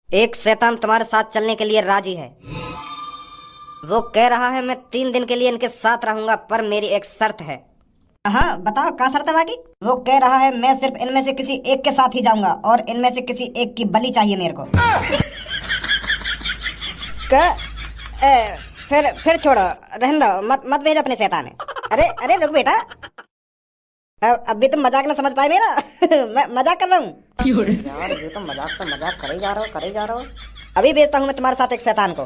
एक शैतान तुम्हारे साथ चलने के लिए राजी है। वो कह रहा है मैं 3 दिन के लिए इनके साथ रहूंगा, पर मेरी एक शर्त है। हाँ बताओ, क्या शर्त है बाकी? वो कह रहा है मैं सिर्फ इनमें से किसी एक के साथ ही जाऊंगा और इनमें से किसी एक की बलि चाहिए मेरे को। क्या? फिर छोड़ो, रहने दो, मत मत भेज अपने शैतान है। अरे अरे रुक बेटा, अभी तुम मजाक ना समझ पाए मेरा। मैं मजाक कर रहा हूँ यार, ये तो मजाक करे जा रहा हो। अभी भेजता हूँ मैं तुम्हारे साथ एक शैतान को।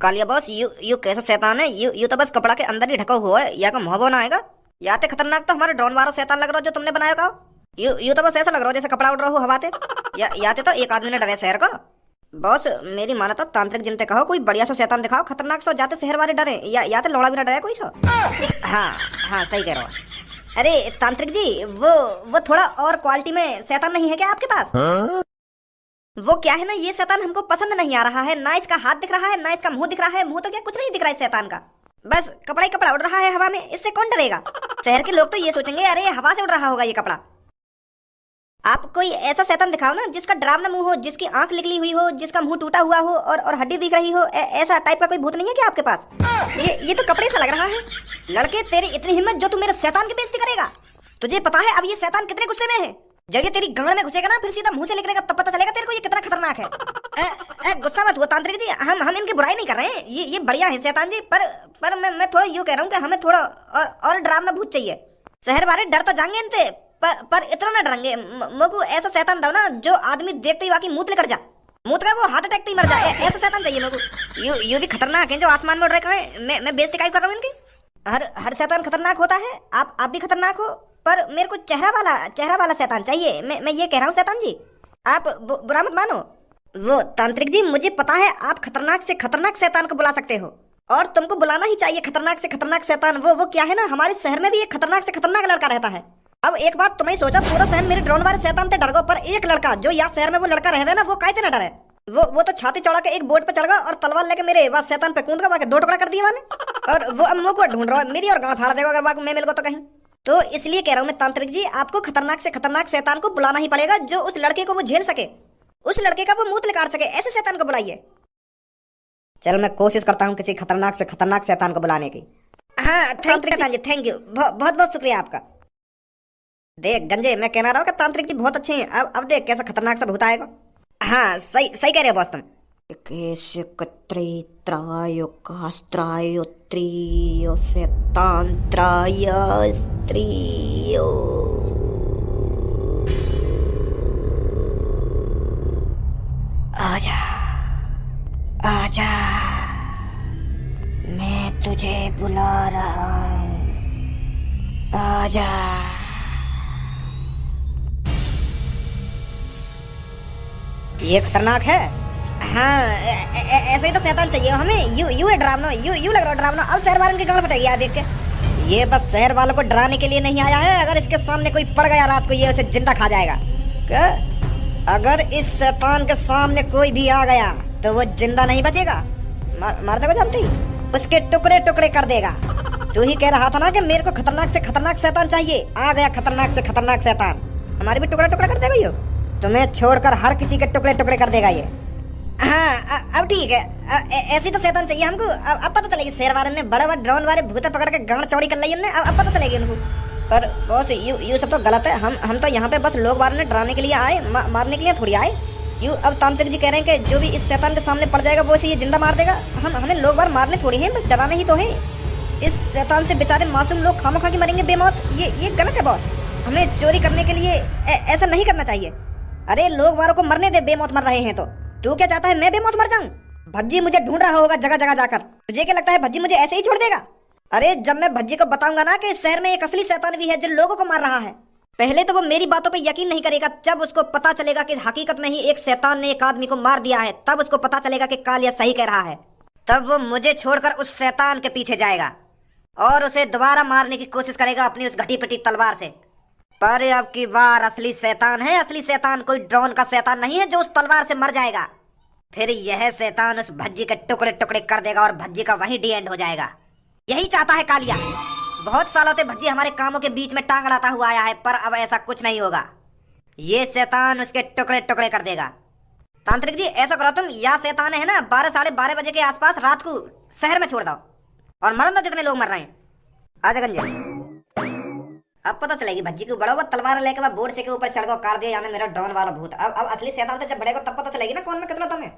कालिया बॉस, यू कैसा शैतान है? यू तो बस कपड़ा के अंदर ही ढका हुआ है, या का मुंह ना आएगा। या ते खतरनाक तो हमारे ड्रोन वाला शैतान लग रहा हो जो तुमने बनाया का। यू तो बस ऐसा लग रहा हो जैसे कपड़ा उड़ रहा हो हवा ते। या ते तो एक आदमी ने डरे शहर का। बॉस मेरी माना तो तांत्रिक जिनते कहो कोई बढ़िया सा शैतान दिखाओ, खतरनाक सो, जाते शहर वाले डरे, या तो लौड़ा भी ना डरे कोई सो। हाँ हाँ सही कह रहे हो। अरे तांत्रिक जी, वो थोड़ा और क्वालिटी में शैतान नहीं है क्या आपके पास? वो क्या है ना, ये शैतान हमको पसंद नहीं आ रहा है। ना इसका हाथ दिख रहा है, ना इसका मुंह दिख रहा है। मुंह तो क्या, कुछ नहीं दिख रहा है शैतान का। बस कपड़ा ही कपड़ा उड़ रहा है हवा में, इससे कौन डरेगा? शहर के लोग तो ये सोचेंगे अरे हवा से उड़ रहा होगा ये कपड़ा। आप कोई ऐसा शैतान दिखाओ ना जिसका डरावना मुंह हो, जिसकी आंख निकली हुई हो, जिसका मुंह टूटा हुआ हो और हड्डी दिख रही हो। ऐसा टाइप का कोई भूत नहीं है क्या आपके पास? ये तो कपड़े सा लग रहा है। लड़के तेरी इतनी हिम्मत जो तू मेरे शैतान की बेइज्जती करेगा? तुझे पता है अब ये शैतान कितने गुस्से में है? जब ये तेरी गांड में घुसेगा ना, फिर सीधा मुंह से निकलेगा, तब पता चलेगा तेरे को ये कितना खतरनाक है। गुस्सा मत हुआ तांत्रिक जी, हम इनकी बुराई नहीं कर रहे हैं। ये बढ़िया है शैतान जी, पर मैं थोड़ा यूं कह रहा हूँ कि हमें थोड़ा और डरावना भूत चाहिए। शहर वाले डर तो जाएंगे इनसे, पर इतना ना डरेंगे। मुझको ऐसा शैतान दो ना जो आदमी देखते ही वाकई मूत लेकर जा, मूत का वो हार्ट अटैक से ही मर जाए। ऐसा शैतान चाहिए मुझको। यू भी खतरनाक है जो आसमान में उड़ रहे हैं। मैं बेइज्जती काहे कर रहा हूँ इनकी? हर शैतान खतरनाक होता है। आप भी खतरनाक हो, पर मेरे को चेहरा वाला शैतान चाहिए। मैं ये कह रहा हूँ शैतान जी, आप बुरा मत मानो। वो तांत्रिक जी, मुझे पता है आप खतरनाक से खतरनाक शैतान को बुला सकते हो, और तुमको बुलाना ही चाहिए खतरनाक से खतरनाक शैतान। वो क्या है ना, हमारे शहर में भी एक खतरनाक से खतरनाक लड़का रहता है। अब एक बात तुम्हें सोचा, पूरा शहर मेरे ड्रोन वाले शैतान से डर गो, पर एक लड़का जो यहाँ शहर में वो लड़का रह ना, वो काहे ना डरे। वो तो छाती चौड़ा के एक बोट पे चढ़ गया और तलवार लेके मेरे वह शैतान पे कूद गया, 2 टुकड़ा कर दिया मैंने। और वो अब मुंह को ढूंढ रहा है मेरी, और गांव फाड़ देगा अगर मैं मिल गो तो कहीं। तो इसलिए कह रहा हूँ मैं तांत्रिक जी, आपको खतरनाक से खतरनाक शैतान को बुलाना ही पड़ेगा जो उस लड़के को वो झेल सके, उस लड़के का वो मुंह निकाल सके। ऐसे शैतान को बुलाइए। चल मैं कोशिश करता हूँ किसी खतरनाक से खतरनाक शैतान को बुलाने की। हाँ थैंक यू, बहुत बहुत शुक्रिया आपका। देख गंजे, मैं कहना रहा हूँ कि तांत्रिक जी बहुत अच्छे हैं। अब देख कैसा खतरनाक सा भूत आएगा। हाँ सही कह रहे हो बॉस तुम। आजा आजा, मैं तुझे बुला रहा हूँ, आजा। ये खतरनाक है। हाँ ऐसे ही तो शैतान चाहिए हमें। यू है डरावना, यू लग रहा है डरावना। अब शहर वालों की गांड फटेगी यार देख के। ये बस शहर वालों को डराने के लिए नहीं आया है। अगर इसके सामने कोई पड़ गया रात को, ये उसे जिंदा खा जाएगा। क्या? अगर इस शैतान के सामने कोई भी आ गया तो वो जिंदा नहीं बचेगा, मार देगा जानते ही, उसके टुकड़े टुकड़े कर देगा। तू ही कह रहा था ना कि मेरे को खतरनाक से खतरनाक शैतान चाहिए। आ गया खतरनाक से खतरनाक शैतान, हमारे भी टुकड़ा टुकड़ा कर देगा यो। तुम्हें छोड़कर हर किसी के टुकड़े टुकड़े कर देगा ये। हाँ अब ठीक है, ऐसी तो शैतान चाहिए हमको। अब पता चलेगी शहर वाले ने बड़े बड़े ड्रोन वाले भूते पकड़ के गांड चौड़ी कर ली हमने। अब पता चलेगी उनको। पर बॉस यू सब तो गलत है। हम तो यहाँ पे बस लोग वालों ने डराने के लिए आए, मारने के लिए थोड़ी आए। यू अब तांत्रिक जी कह रहे हैं कि जो भी इस शैतान के सामने पड़ जाएगा वो इसे ये जिंदा मार देगा। हमें लोग बार मारने थोड़ी है, बस डराने ही तो है। इस शैतान से बेचारे मासूम लोग खामखा की मरेंगे बेमौत। ये गलत है बॉस। हमें चोरी करने के लिए ऐसा नहीं करना चाहिए। अरे लोग वालों को मरने दे, बेमौत मर रहे हैं तो। तू क्या चाहता है मैं बेमौत मर जाऊं? भज्जी मुझे ढूंढ रहा होगा जगह जगह जाकर। तुझे क्या लगता है भज्जी मुझे ऐसे ही छोड़ देगा? अरे जब मैं भज्जी को बताऊंगा ना कि शहर में एक असली शैतान भी है जो लोगों को मार रहा है, पहले तो वो मेरी बातों पे यकीन नहीं करेगा। जब उसको पता चलेगा कि हकीकत में ही एक शैतान ने एक आदमी को मार दिया है, तब उसको पता चलेगा कि कालिया सही कह रहा है। तब वो मुझे छोड़कर उस शैतान के पीछे जाएगा और उसे दोबारा मारने की कोशिश करेगा अपनी उस घटी पिटी तलवार से। पर अब की बार असली शैतान है। असली शैतान कोई ड्रोन का शैतान नहीं है जो उस तलवार से मर जाएगा। फिर यह शैतान उस भज्जी के टुकड़े टुकड़े कर देगा और भज्जी का वही डी एंड हो जाएगा। यही चाहता है कालिया। बहुत सालों से भज्जी हमारे कामों के बीच में टांग अड़ाता हुआ आया है, पर अब ऐसा कुछ नहीं होगा। ये शैतान उसके टुकड़े टुकड़े कर देगा। तांत्रिक जी ऐसा करो तुम, या शैतान है ना 12 साढ़े 12 बजे के आसपास रात को शहर में छोड़ दो और मरन दो जितने लोग मर रहे हैं। आजा गंजे, अब पता चलेगी भज्जी को। बड़ा हुआ तलवार लेके वह बोर्ड से के ऊपर चढ़ गो, काट दिया यानी मेरा ड्रोन वाला भूत। अब असली शैतान तो जब बढ़ेगा तब पता चलेगी ना कौन में कितना दम है।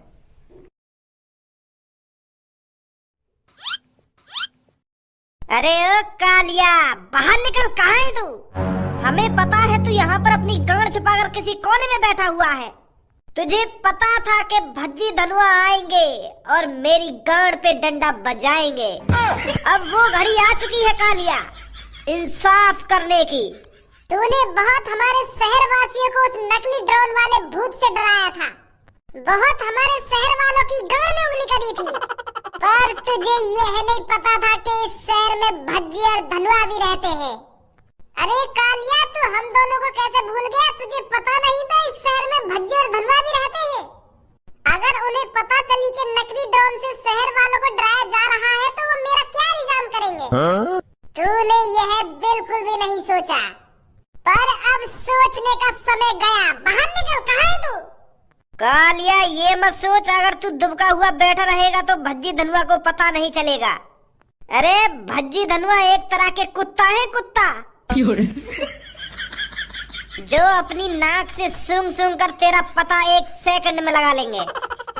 अरे ओ कालिया, बाहर निकल, कहाँ है तू? हमें पता है तू यहाँ पर अपनी गांड छुपाकर किसी कोने में बैठा हुआ है। तुझे पता था कि भज्जी धनुआ आएंगे और मेरी गांड पे डंडा बजाएंगे। अब वो घड़ी आ चुकी है कालिया, इंसाफ करने की। तूने बहुत हमारे शहर वासियों को उस नकली ड्रोन वाले भूत से डराया था, बहुत हमारे शहर वालों की गांड में उंगली करी थी, पर तुझे यह नहीं पता था कि इस शहर में भज्जी और धनुआ भी रहते हैं। अरे कालिया, तू हम दोनों को कैसे भूल गया? तुझे पता नहीं था इस शहर में भज्जी और धनुआ भी रहते हैं? अगर उन्हें पता चली कि नकली ड्रोन से शहर वालों को डराया जा रहा है तो वो मेरा क्या इल्जाम करेंगे? तूने यह बिल्कुल भी नहीं सोचा, पर अब सोचने का समय गया। बाहर निकल, कहाँ है तू? कालिया ये मत सोच, अगर तू दुबका हुआ बैठा रहेगा तो भज्जी धनुआ को पता नहीं चलेगा। अरे भज्जी धनुआ एक तरह के कुत्ता है, कुत्ता जो अपनी नाक से सूंघ सूंघ कर तेरा पता 1 सेकंड में लगा लेंगे।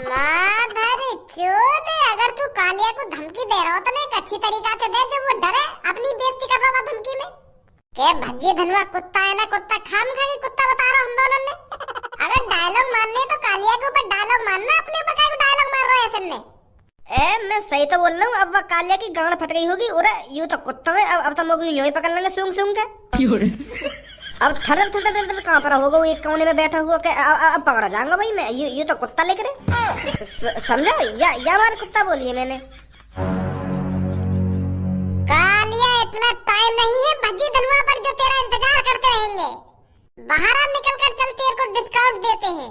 माधर चोद, अगर तू कालिया को धमकी दे रहा हो तो एक अच्छी तरीका से दे जो वो डरे, अपनी बेइज्जती कर रहा था धमकी में। क्या भज्जी धनुआ कुत्ता है ना कुत्ता, खाम खा के कुत्ता बता रहा हम दोनों ने। अगर डायलॉग मारने तो कालिया के ऊपर डायलॉग मारना, अपने ऊपर काय को डायलॉग मार रहा है ऐसे में? मैं सही तो बोल रहा हूँ। अब वह कालिया की गांड फट गई होगी। और यूं तो कुत्ता है, अब तो लोग यूं ही पकड़ लेंगे सूंघ सूंघ के। अब थड़र थड़र थड़र कहाँ पर होगा वो एक कोने में बैठा हुआ के अब पकड़ा जाऊंगा भाई मैं। ये तो कुत्ता लेकर समझा, या हमारे कुत्ता बोलिए मैंने। कालिया इतना टाइम नहीं है भज्जी धनुआ पर जो तेरा इंतजार करते रहेंगे। बाहर आ, निकल कर चल, तेरे को डिस्काउंट देते हैं।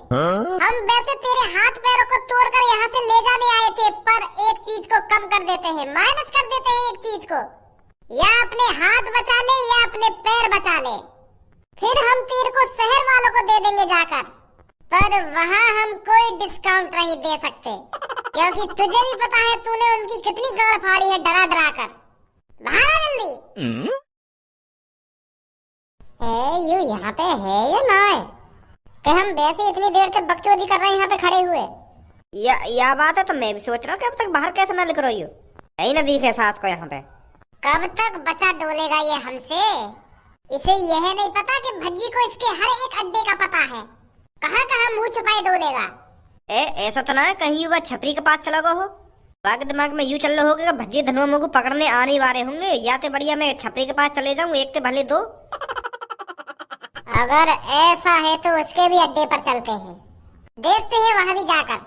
हम वैसे तेरे हाथ पैरों को तोड़कर यहाँ से ले जाने आए थे, पर एक चीज को कम कर देते हैं, माइनस कर देते हैं एक चीज को। या अपने हाथ बचा ले या अपने पैर बचा ले, फिर हम तेरे को शहर वालों को दे देंगे जाकर। पर वहाँ हम कोई डिस्काउंट नहीं दे सकते, क्योंकि तुझे भी पता है तूने उनकी कितनी गाड़ फाड़ी है डरा डरा कर। बाहर आ जल्दी। यू यहाँ पे है या ना है कि हम वैसे इतनी देर से बकचोदी कर रहे हैं यहाँ पे खड़े हुए? या बात है तो मैं भी सोच रहा हूँ कि अब तक बाहर कैसे ना निकल रही हो। यही ना दिखे सास को यहाँ पे। कब तक बचा डोलेगा ये हमसे? इसे यह नहीं पता कि भज्जी को इसके हर एक अड्डे का पता है, कहाँ कहाँ मुंह छुपाए डोलेगा। ऐसा तो ना है कहीं वह छपरी के पास चला गया हो? बाकी दिमाग में यूं चल रहा होगा भज्जी धनुआ मुझे को पकड़ने आने वाले होंगे, या तो बढ़िया मैं छपरी के पास चले जाऊं, एक तो भले 2। अगर ऐसा है तो उसके भी अड्डे पर चलते हैं, देखते हैं वहां भी जाकर।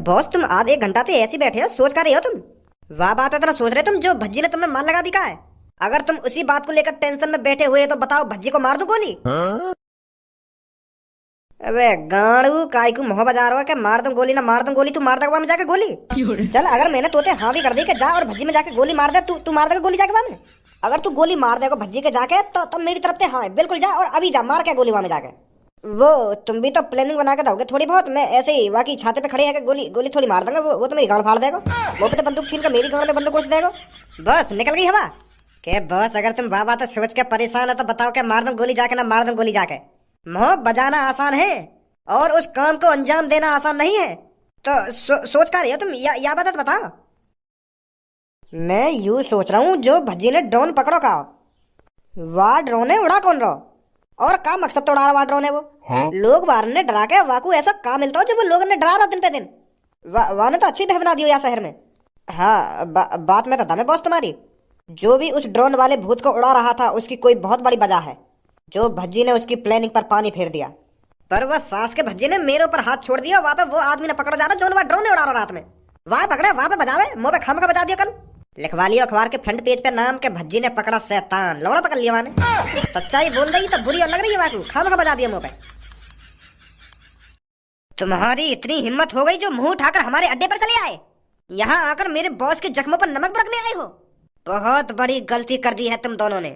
बॉस तुम आधे घंटा से ऐसे बैठे हो, सोच कर रहे हो तुम? वाह बात है, इतना सोच रहे तुम जो भज्जी ने तुम्हें मार लगा दिखा है। अगर तुम उसी बात को लेकर टेंशन में बैठे हुए तो बताओ भज्जी को मार दो गोली? अबे गाड़ू काय को मोह बजा रहा है कि मार दूं गोली ना मार दूं गोली, तू मार देगा में जाके गोली? चल अगर मैंने तोते हाँ भी कर दी कि जा और भज्जी में जाके गोली मार दे, तू मार देगा गोली जाके वहां में? अगर तू गोली मार देगा भज्जी के जाके तो मेरी तरफ से हाँ बिल्कुल जा, और अभी जा मार के गोली वहां में जाके। वो तुम भी तो प्लानिंग बना के दोगे थोड़ी बहुत, मैं ऐसे ही बाकी छाते पे खड़े है गोली थोड़ी मार दूंगा, वो तो मेरी गांड फाड़ देगा। वो पे तो बंदूक छीन कर मेरी गांड में बंदूक घुस देगा। बस निकल गई हवा के बस। अगर तुम बाबा तो सोच के परेशान है तो बताओ क्या मार दूं गोली जाके ना मार दूं गोली जाके? मोह बजाना आसान है और उस काम को अंजाम देना आसान नहीं है, तो सोच कर रही हो तुम? या बात बताओ। मैं यूं सोच रहा हूँ जो भज्जी ने ड्रोन पकड़ो का, वाह ड्रोन है उड़ा कौन रहो और का मकसद तो उड़ा रहा ड्रोन है वो? हाँ? लोग बाहर ने डरा के वाकू ऐसा काम मिलता हो जो वो लोगों ने डरा रहा दिन पे दिन। वहां ने तो अच्छी बना दी हो यहाँ शहर में। हाँ बात में तो दम है बॉस तुम्हारी। जो भी उस ड्रोन वाले भूत को उड़ा रहा था उसकी कोई बहुत बड़ी वजह है, जो भज्जी ने उसकी प्लानिंग पर पानी फेर दिया। पर वह सास के भज्जी ने मेरे ऊपर हाथ छोड़ दिया, वहां पे वो आदमी ने पकड़ा जा रहा जो वह ड्रोन उड़ा रहा रात में। वहां पकड़े वहां पे बजावे, मुंह पे खम का बजा दिया। कल लिखवा लिया अखबार के फ्रंट पेज पे नाम के भज्जी ने पकड़ा शैतान, लौड़ा पकड़ लिया वहां ने। सच्चाई बोल रही तो बुरी और लग रही है, वाकू खाम का बजा दिया मुंह पे। तुम्हारी इतनी हिम्मत हो गई जो मुंह उठाकर हमारे अड्डे पर चले आए, यहाँ आकर मेरे बॉस के जख्मों पर नमक बरसने आए हो। बहुत बड़ी गलती कर दी है तुम दोनों ने।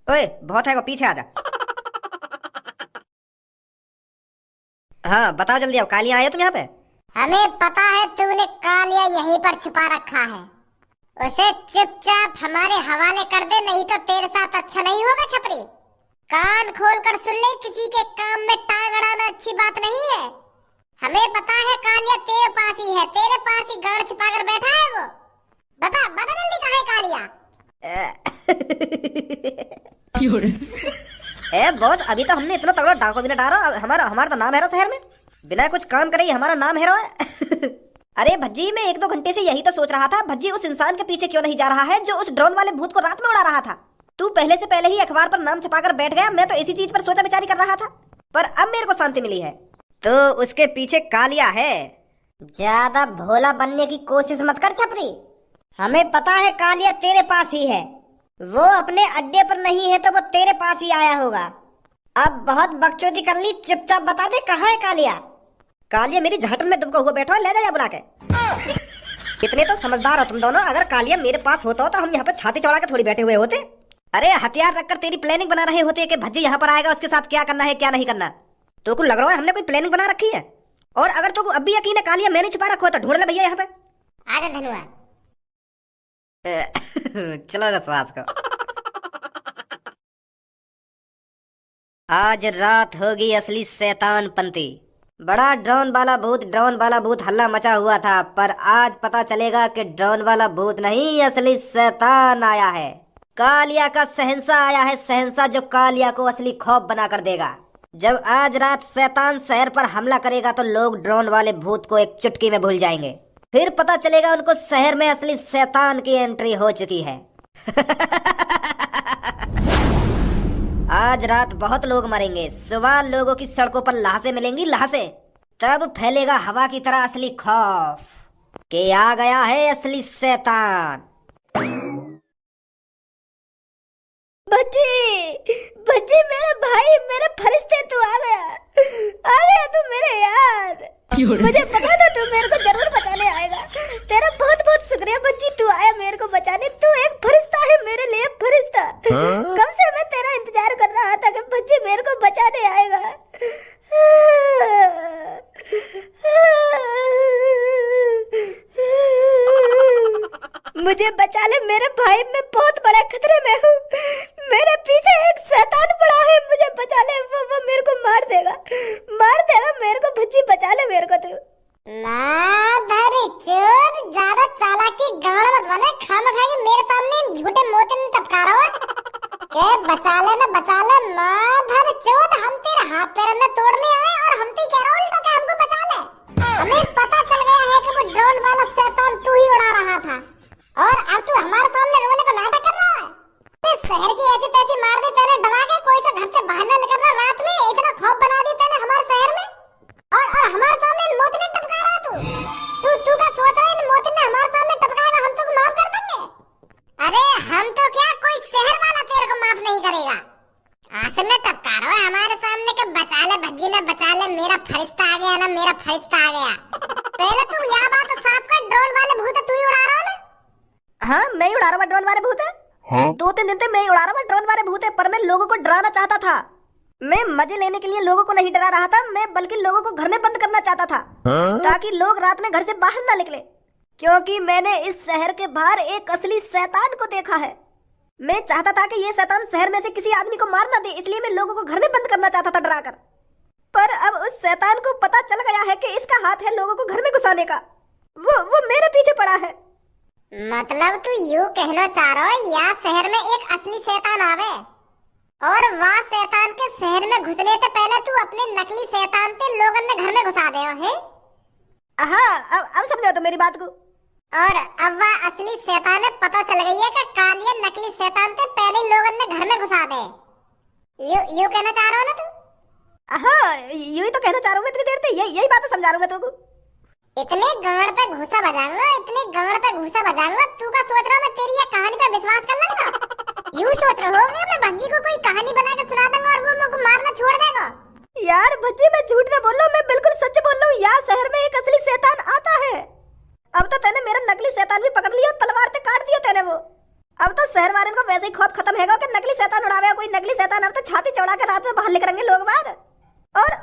ओए बहुत है वो, पीछे आजा। हाँ बताओ जल्दी, अब कालिया आए तुम यहाँ पे? हमें पता है तूने कालिया यहीं पर छुपा रखा है, उसे चुपचाप हमारे हवाले कर दे, नहीं तो तेरे साथ अच्छा नहीं होगा छपरी। कान खोलकर सुन ले, किसी के काम में टांग अड़ाना अच्छी बात नहीं है। हमें पता है कालिया तेरे पास ही है, तेरे पास ही गाड़ छुपाकर बैठा है वो। बता बता जल्दी कहाँ है कालिया? ए बॉस, अभी तो हमने इतना तगड़ा डाको भी ना डाला। हमारा तो नाम है शहर में, बिना कुछ काम करे ही हमारा नाम है। अरे भज्जी, मैं 1-2 घंटे से यही तो सोच रहा था, भज्जी उस इंसान के पीछे क्यों नहीं जा रहा है जो उस ड्रोन वाले भूत को रात में उड़ा रहा था। तू पहले से पहले ही अखबार पर नाम छपाकर बैठ गया, मैं तो इसी चीज पर सोचा विचारी कर रहा था, पर अब मेरे को शांति मिली है। तो उसके पीछे कालिया है। ज्यादा भोला बनने की कोशिश मत कर छपरी, हमें पता है कालिया तेरे पास ही है। वो अपने अड्डे पर नहीं है तो वो तेरे पास ही आया होगा। अब बहुत बकचोदी कर ली, चुपचाप बता दे कहाँ है कालिया? कालिया मेरी झाटन में दुबका हुआ बैठा है, ले जा बुला के। इतने तो समझदार हो तुम दोनों, अगर कालिया मेरे पास होता तो हम यहाँ पे छाती चौड़ा के थोड़ी बैठे हुए होते। अरे हथियार रखकर तेरी प्लानिंग बना रहे होते कि भज्जी यहाँ पर आएगा, उसके साथ क्या करना है क्या नहीं करना। तो कुछ लग रहा है हमने कोई प्लानिंग बना रखी है। और अगर तो अब भी यकीन है कालिया मैंने छुपा रखा हो तो ढूंढ ले भैया यहाँ पे। आजा धनुआ। चलो सास को। आज रात होगी असली शैतान पंती। बड़ा ड्रोन वाला भूत हल्ला मचा हुआ था, पर आज पता चलेगा कि ड्रोन वाला भूत नहीं, असली शैतान आया है। कालिया का शहंशाह आया है, शहंशाह जो कालिया को असली खौफ बना कर देगा। जब आज रात शैतान शहर पर हमला करेगा तो लोग ड्रोन वाले भूत को एक चुटकी में भूल जाएंगे। फिर पता चलेगा उनको शहर में असली शैतान की एंट्री हो चुकी है। आज रात बहुत लोग मरेंगे, सुबह लोगों की सड़कों पर लाशें मिलेंगी, लाशें। तब फैलेगा हवा की तरह असली खौफ कि आ गया है असली शैतान। बच्ची मेरा भाई, मेरे फरिश्ते, तू आ गया तू मेरे यार। मुझे पता था तू मेरे को जरूर बचाने आएगा। तेरा बहुत बहुत शुक्रिया बच्ची, तू आया मेरे को बचाने। तू एक फरिश्ता है मेरे लिए, फरिश्ता। कब से मैं तेरा इंतजार कर रहा था कि बच्ची मेरे को बचाने आएगा। मुझे बचा ले मेरे भाई, मैं बहुत बड़े खतरे में हूँ। मेरे पीछे एक शैतान पड़ा है, मुझे बचा ले। वो मेरे को मार देगा मेरे को। भज्जी बचा ले मेरे को तू। माधर चोर, ज्यादा चालाकी गाड़ मत बने, खामखा के मेरे सामने झूठे मोते में टपका रहा है के बचा ले ना बचा ले। माधर चोर, हम तेरे हाथ पैर में तोड़ने आए और हम तो कह रहा उल्टा के हमको बचा ले। हमें पता चल गया है कि वो ड्रोन वाला शैतान तू ही उड़ा रहा था, और अब तू हमारे सामने रोने का नाटक कर रहा है। शहर की ऐसी तैसी मार दी तेरे डरा के, कोई सा घर से बाहर न निकलना रात में, इतना खौफ बना दी तेने हमारे शहर में। और हमारे सामने मोती ने टपका रहा तू क्या सोच रहा है मोती ने हमारे सामने टपकाएगा हम तुझको माफ कर देंगे? अरे हम तो क्या, कोई शहर वाला तेरे को माफ नहीं करेगा। आसन में टपका रहा है हमारे सामने के बचा ले भज्जी ने, बचा ले, मेरा फरिश्ता आ गया ना, मेरा फरिश्ता आ गया। पहले तू यह बात साफ कर, ड्रोन वाले भूत तू ही उड़ा रहा है ना? हाँ मैं ही उड़ा रहा हूँ ड्रोन वाले भूत है। 2-3 दिन से मैं ही उड़ा रहा हूँ ड्रोन वाले भूत है, पर मैं लोगों को डराना चाहता था। मैं मजे लेने के लिए लोगों को नहीं डरा रहा था, मैं बल्कि लोगों को घर में बंद करना चाहता था, ताकि लोग रात में घर से बाहर ना निकले। क्योंकि मैंने इस शहर के बाहर एक असली शैतान को देखा है। मैं चाहता था कि ये शैतान शहर में से किसी आदमी को मार ना दे, इसलिए मैं लोगों को घर में बंद करना चाहता था डराकर। पर अब उस शैतान को पता चल गया है कि इसका हाथ है लोगों को घर में घुसाने का। वो मेरे पीछे पड़ा है। मतलब तू यूं कहना चाह रहा है यहाँ शहर में एक असली शैतान आवे और वहाँ शैतान के शहर में घुसने से पहले तू अपने नकली शैतान ते लोगों ने घर में घुसा दे है? हाँ अब समझो तो मेरी बात को। और अब वह असली शैतान है, पता चल गई है कि कालिया नकली शैतान ते पहले लोगों ने घर में घुसा दे। यू कहना चाह रहा हो ना तू? हाँ यही तो कहना चाह रहा हूँ मैं इतनी देर से, यही बात समझा रहा हूँ मैं तुमको। इतने गांड पे घुसा बजाऊंगा, इतने गांड पे घुसा बजाऊंगा, तू क्या सोच रहा है मैं तेरी ये कहानी पे विश्वास कर लूंगा? यूं सोच रहा हो मैं भज्जी को कोई कहानी बना के सुना दूंगा और वो मुझको मारना छोड़ देगा? यार भज्जी मैं झूठ ना बोल रहा हूँ, मैं बिल्कुल सच बोल रहा हूँ। यहाँ शहर में एक असली शैतान आता है। अब तो तेने मेरा नकली शैतान भी पकड़ लिया, तलवार से काट दिया तेने वो। अब तो शहर वाले को वैसे ही खौफ खत्म है कि नकली शैतान उड़ावे कोई नकली शैतान। अब तो छाती चौड़ा के रात में बाहर निकलेंगे लोग बाहर,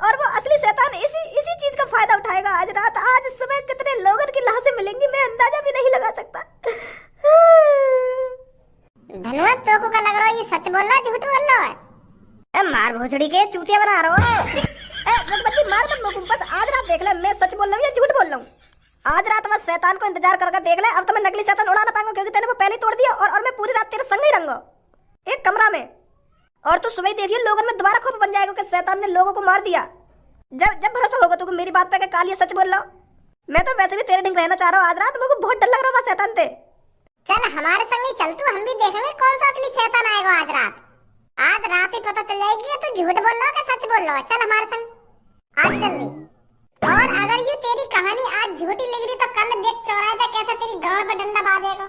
और वो असली शैतान इसी चीज का फायदा उठाएगा। आज रात आज सुबह कितने लोगों की लाशें मिलेंगी मैं अंदाजा भी नहीं लगा सकता। धनवा तो को लग रहा है ये सच बोल रहा है झूठ बोल रहा है। मार भोसड़ी के चूतिया बना रहा हो। रघुपति मार मत मुझको, बस आज रात देख ले मैं सच बोल रहा हूँ या झूठ बोल रहा हूँ। आज रात बस शैतान को इंतजार करके देख ले। अब तो मैं नकली शैतान उड़ा ना पाऊंगा क्योंकि तूने वो पहले ही तोड़ दिया, और मैं पूरी रात तेरे संग ही रहूंगा एक कमरा में। और तू सुबह ही देखिए लोगों में दोबारा खौफ बन जाएगा कि शैतान ने लोगों को मार दिया। जब भरोसा होगा तुमको मेरी बात पे कि कालिया सच बोल रहा हूँ। मैं तो वैसे भी तेरे ढंग रहना चाह रहा हूँ। आज रात मुझको बहुत डर लग रहा है शैतान से। चल हमारे संग ही चल तू, हम भी देखेंगे कौन सा असली शैतान आएगा आज रात। आज रात ही पता चल जाएगी कि तू झूठ बोल रहा है कि सच बोल रहा है। चल हमारे संग आज जल्दी। और अगर ये तेरी कहानी आज झूठी लग रही तो कल देख चौराहे पे कैसे तेरी गांड पे डंडा बाजेगा।